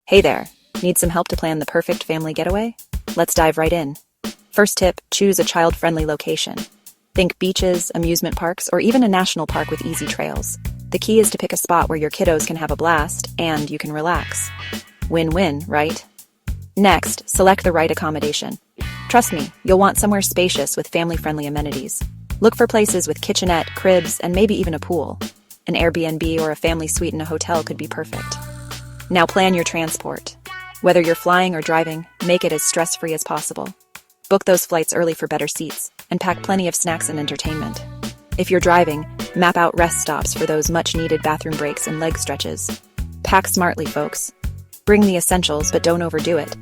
Hey there, need some help to plan the perfect family getaway? Let's dive right in. First tip, choose a child-friendly location. Think beaches, amusement parks, or even a national park with easy trails. The key is to pick a spot where your kiddos can have a blast and you can relax. Win-win, right? Next, select the right accommodation. Trust me, you'll want somewhere spacious with family-friendly amenities. Look for places with kitchenette, cribs, and maybe even a pool. An Airbnb or a family suite in a hotel could be perfect. Now plan your transport. Whether you're flying or driving, make it as stress-free as possible. Book those flights early for better seats, and pack plenty of snacks and entertainment. If you're driving, map out rest stops for those much-needed bathroom breaks and leg stretches. Pack smartly, folks. Bring the essentials, but don't overdo it.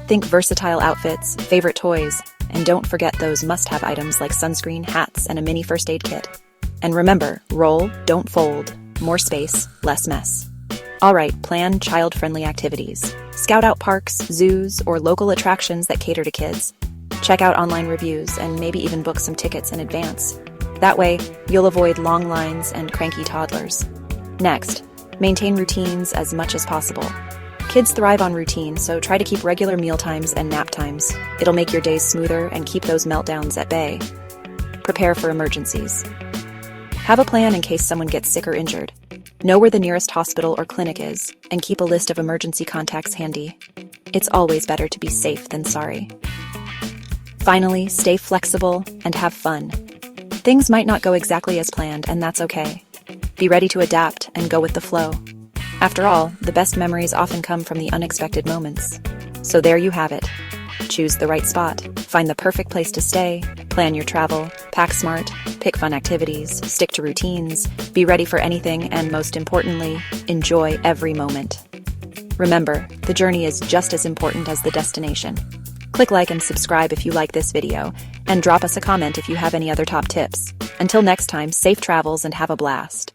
Think versatile outfits, favorite toys, and don't forget those must-have items like sunscreen, hats, and a mini first aid kit. And remember, roll, don't fold. More space, less mess. Alright, plan child-friendly activities. Scout out parks, zoos, or local attractions that cater to kids. Check out online reviews and maybe even book some tickets in advance. That way, you'll avoid long lines and cranky toddlers. Next, maintain routines as much as possible. Kids thrive on routine, so try to keep regular meal times and nap times. It'll make your days smoother and keep those meltdowns at bay. Prepare for emergencies. Have a plan in case someone gets sick or injured. Know where the nearest hospital or clinic is, and keep a list of emergency contacts handy. It's always better to be safe than sorry. Finally, stay flexible and have fun. Things might not go exactly as planned, and that's okay. Be ready to adapt and go with the flow. After all, the best memories often come from the unexpected moments. So there you have it. Choose the right spot, find the perfect place to stay, plan your travel, pack smart, pick fun activities, stick to routines, be ready for anything, and most importantly, enjoy every moment. Remember, the journey is just as important as the destination. Click like and subscribe if you like this video, and drop us a comment if you have any other top tips. Until next time, safe travels and have a blast.